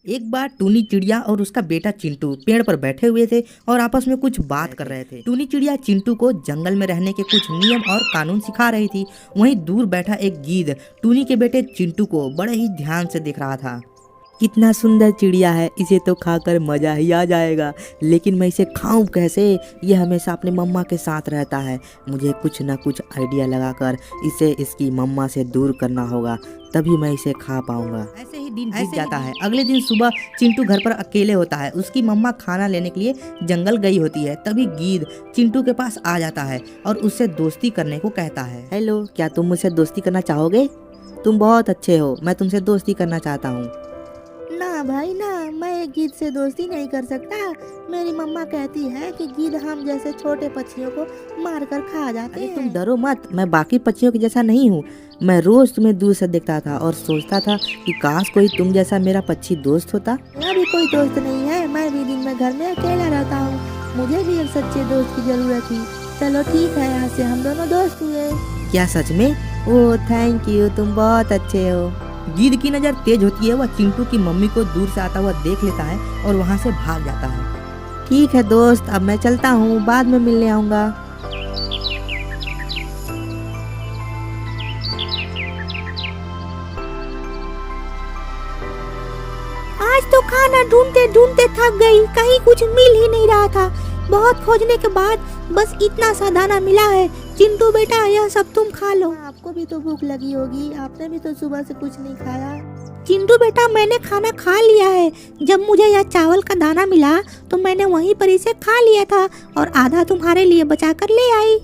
एक बार टूनी चिड़िया और उसका बेटा चिंटू पेड़ पर बैठे हुए थे और आपस में कुछ बात कर रहे थे। टूनी चिड़िया चिंटू को जंगल में रहने के कुछ नियम और कानून सिखा रही थी। वहीं दूर बैठा एक गीद टूनी के बेटे चिंटू को बड़े ही ध्यान से देख रहा था। कितना सुंदर चिड़िया है, इसे तो खाकर मजा ही आ जाएगा, लेकिन मैं इसे खाऊं कैसे? ये हमेशा अपने मम्मा के साथ रहता है। मुझे कुछ ना कुछ आइडिया लगाकर इसे इसकी मम्मा से दूर करना होगा, तभी मैं इसे खा पाऊंगा। ऐसे ही दिन बीत जाता है। अगले दिन सुबह चिंटू घर पर अकेले होता है। उसकी मम्मा खाना लेने के लिए जंगल गई होती है। तभी गीद चिंटू के पास आ जाता है और उससे दोस्ती करने को कहता है। हेलो, क्या तुम मुझसे दोस्ती करना चाहोगे? तुम बहुत अच्छे हो, मैं तुमसे दोस्ती करना चाहता हूँ। ना भाई ना, मैं गीद से दोस्ती नहीं कर सकता। मेरी मम्मा कहती है कि गीद हम जैसे छोटे पक्षियों को मारकर खा जाते हैं। तुम डरो मत, मैं बाकी पक्षियों के जैसा नहीं हूँ। मैं रोज तुम्हें दूर से देखता था और सोचता था कि काश कोई तुम जैसा मेरा पक्षी दोस्त होता। मेरा भी कोई दोस्त नहीं है, मैं भी दिन में घर में अकेला रहता हूँ। मुझे भी एक सच्चे दोस्त की जरूरत थी। चलो ठीक है, आज से हम दोनों दोस्त हुए। क्या सच में? ओह थैंक यू, तुम बहुत अच्छे हो। गीद की नज़र तेज होती है। वह चिंटू की मम्मी को दूर से आता हुआ देख लेता है और वहाँ से भाग जाता है। ठीक है दोस्त, अब मैं चलता हूँ, बाद में मिलने आऊँगा। आज तो खाना ढूंढते ढूंढते थक गई, कहीं कुछ मिल ही नहीं रहा था। बहुत खोजने के बाद बस इतना सा दाना मिला है। चिंटू बेटा, यह सब तुम खा लो। आपको भी तो भूख लगी होगी, आपने भी तो सुबह से कुछ नहीं खाया। चिंटू बेटा, मैंने खाना खा लिया है। जब मुझे यह चावल का दाना मिला तो मैंने वहीं पर इसे खा लिया था और आधा तुम्हारे लिए बचा कर ले आई।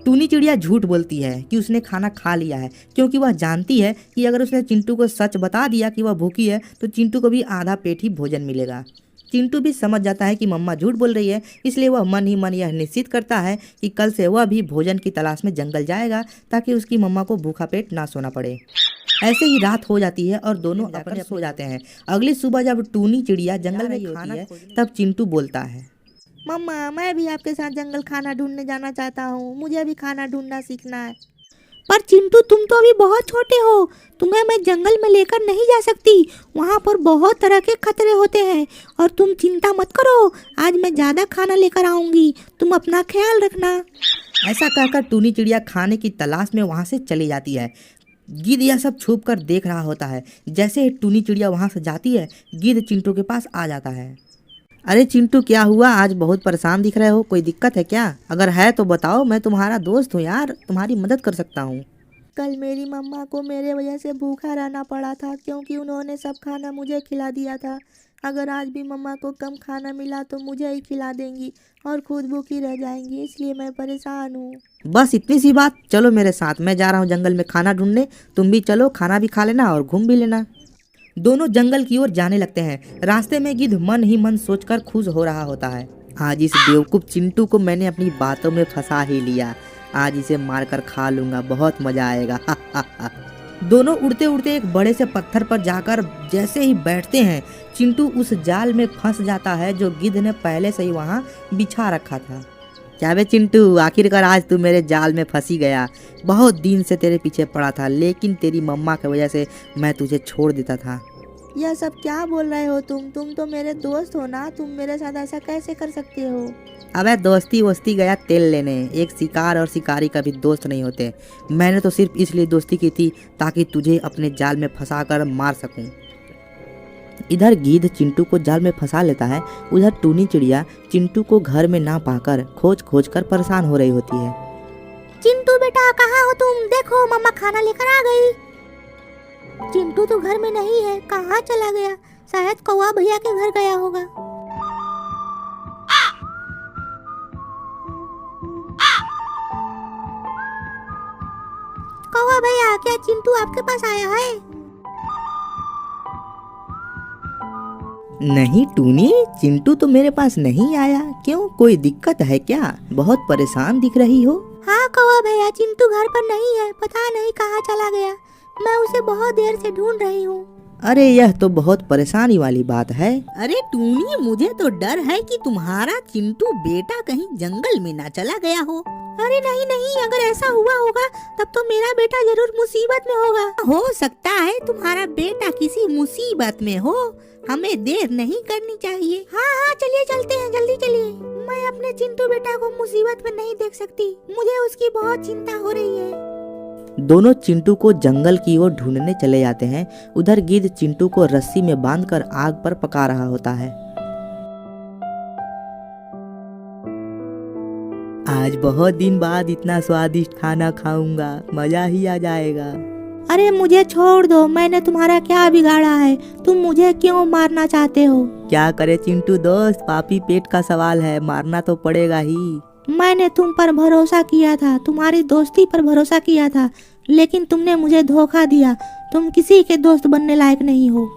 टूनी चिड़िया झूठ बोलती है कि उसने खाना खा लिया है, क्योंकि वह जानती है कि अगर उसने चिंटू को सच बता दिया कि वह भूखी है तो चिंटू को भी आधा पेट ही भोजन मिलेगा। चिंटू भी समझ जाता है कि मम्मा झूठ बोल रही है, इसलिए वह मन ही मन यह निश्चित करता है कि कल से वह भी भोजन की तलाश में जंगल जाएगा, ताकि उसकी मम्मा को भूखा पेट ना सोना पड़े। ऐसे ही रात हो जाती है और दोनों अपने सो जाते हैं। अगली सुबह जब टूनी चिड़िया जंगल में होती है, तब चिंटू बोलता है, मम्मा, मैं भी आपके साथ जंगल खाना ढूंढने जाना चाहता हूँ। मुझे भी खाना ढूंढना सीखना है। पर चिंटू, तुम तो अभी बहुत छोटे हो, तुम्हें मैं जंगल में लेकर नहीं जा सकती। वहाँ पर बहुत तरह के खतरे होते हैं। और तुम चिंता मत करो, आज मैं ज़्यादा खाना लेकर आऊँगी, तुम अपना ख्याल रखना। ऐसा कहकर टूनी चिड़िया खाने की तलाश में वहाँ से चली जाती है। गिद्ध यह सब छुप कर देख रहा होता है। जैसे ही टूनी चिड़िया वहाँ से जाती है, गिद्ध चिंटू के पास आ जाता है। अरे चिंटू, क्या हुआ? आज बहुत परेशान दिख रहे हो, कोई दिक्कत है क्या? अगर है तो बताओ, मैं तुम्हारा दोस्त हूँ यार, तुम्हारी मदद कर सकता हूँ। कल मेरी मम्मा को मेरे वजह से भूखा रहना पड़ा था, क्योंकि उन्होंने सब खाना मुझे खिला दिया था। अगर आज भी मम्मा को कम खाना मिला तो मुझे ही खिला देंगी और खुद भूखी रह जाएंगी, इसलिए मैं परेशान हूँ। बस इतनी सी बात? चलो मेरे साथ, मैं जा रहा हूँ जंगल में खाना ढूंढने, तुम भी चलो, खाना भी खा लेना और घूम भी लेना। दोनों जंगल की ओर जाने लगते हैं। रास्ते में गिद्ध मन ही मन सोचकर खुश हो रहा होता है, आज इस बेवकूफ चिंटू को मैंने अपनी बातों में फंसा ही लिया। आज इसे मारकर खा लूंगा, बहुत मजा आएगा। दोनों उड़ते उड़ते एक बड़े से पत्थर पर जाकर जैसे ही बैठते हैं, चिंटू उस जाल में फंस जाता है जो गिद्ध ने पहले से ही वहाँ बिछा रखा था। क्या बे चिंटू, आखिरकार आज तू मेरे जाल में फंसी गया। बहुत दिन से तेरे पीछे पड़ा था, लेकिन तेरी मम्मा की वजह से मैं तुझे छोड़ देता था। यह सब क्या बोल रहे हो तुम तो मेरे दोस्त हो ना, तुम मेरे साथ ऐसा कैसे कर सकते हो? अबे दोस्ती वोस्ती गया तेल लेने, एक शिकार और शिकारी कभी दोस्त नहीं होते। मैंने तो सिर्फ इसलिए दोस्ती की थी ताकि तुझे अपने जाल में फंसाकर मार सकूं। इधर गिद्ध चिंटू को जाल में फंसा लेता है, उधर टूनी चिड़िया चिंटू को घर में ना पाकर खोज खोज कर परेशान हो रही होती है। चिंटू बेटा, कहाँ हो तुम? देखो मम्मा खाना लेकर आ गई। चिंटू तो घर में नहीं है, कहाँ चला गया? शायद कौवा भैया के घर गया होगा। कौवा भैया, क्या चिंटू आपके पास आया है? नहीं टूनी, चिंटू तो मेरे पास नहीं आया। क्यों, कोई दिक्कत है क्या? बहुत परेशान दिख रही हो। हाँ कौवा भैया, चिंटू घर पर नहीं है, पता नहीं कहाँ चला गया। मैं उसे बहुत देर से ढूंढ रही हूँ। अरे यह तो बहुत परेशानी वाली बात है। अरे टूनी, मुझे तो डर है कि तुम्हारा चिंटू बेटा कहीं जंगल में ना चला गया हो। अरे नहीं नहीं, अगर ऐसा हुआ होगा तब तो मेरा बेटा जरूर मुसीबत में होगा। हो सकता है तुम्हारा बेटा किसी मुसीबत में हो, हमें देर नहीं करनी चाहिए। हाँ हाँ, चलिए चलते हैं, जल्दी चलिए। मैं अपने चिंटू बेटा को मुसीबत में नहीं देख सकती, मुझे उसकी बहुत चिंता हो रही है। दोनों चिंटू को जंगल की ओर ढूंढने चले जाते हैं। उधर गिद्ध चिंटू को रस्सी में बांधकर आग पर पका रहा होता है। आज बहुत दिन बाद इतना स्वादिष्ट खाना खाऊंगा, मजा ही आ जाएगा। अरे मुझे छोड़ दो, मैंने तुम्हारा क्या बिगाड़ा है? तुम मुझे क्यों मारना चाहते हो? क्या करे चिंटू दोस्त, पापी पेट का सवाल है, मारना तो पड़ेगा ही। मैंने तुम पर भरोसा किया था, तुम्हारी दोस्ती पर भरोसा किया था, लेकिन तुमने मुझे धोखा दिया। तुम किसी के दोस्त बनने लायक नहीं हो।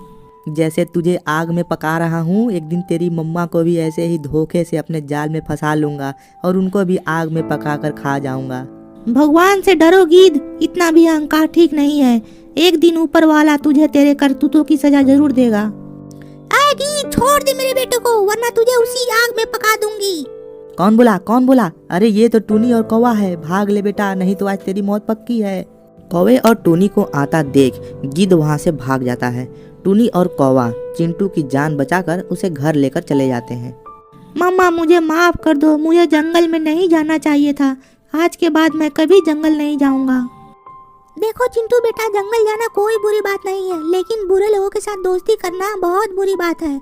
जैसे तुझे आग में पका रहा हूँ, एक दिन तेरी मम्मा को भी ऐसे ही धोखे से अपने जाल में फंसा लूंगा और उनको भी आग में पकाकर खा जाऊंगा। भगवान से डरो गिद्ध, इतना भी अहंकार ठीक नहीं है। एक दिन ऊपर वाला तुझे तेरे करतूतों की सजा जरूर देगा। गिद्ध, छोड़ दे मेरे बेटे को, वरना तुझे उसी आग में पका दूंगी। कौन बोला, कौन बोला? अरे ये तो टूनी और कौवा है, भाग ले बेटा, नहीं तो आज तेरी मौत पक्की है। कौवे और टूनी को आता देख गिद्ध वहाँ से भाग जाता है। टूनी और कौवा चिंटू की जान बचाकर उसे घर लेकर चले जाते हैं। मम्मा, मुझे माफ कर दो, मुझे जंगल में नहीं जाना चाहिए था। आज के बाद मैं कभी जंगल नहीं जाऊंगा। देखो चिंटू बेटा, जंगल जाना कोई बुरी बात नहीं है, लेकिन बुरे लोगों के साथ दोस्ती करना बहुत बुरी बात है।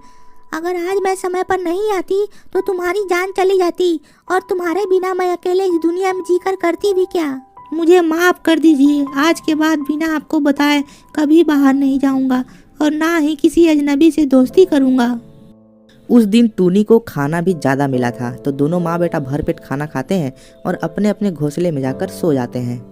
अगर आज मैं समय पर नहीं आती तो तुम्हारी जान चली जाती, और तुम्हारे बिना मैं अकेले इस दुनिया में जीकर करती भी क्या। मुझे माफ कर दीजिए, आज के बाद बिना आपको बताए कभी बाहर नहीं जाऊंगा और ना ही किसी अजनबी से दोस्ती करूंगा। उस दिन टूनी को खाना भी ज़्यादा मिला था, तो दोनों माँ बेटा भरपेट खाना खाते हैं और अपने अपने घोंसले में जाकर सो जाते हैं।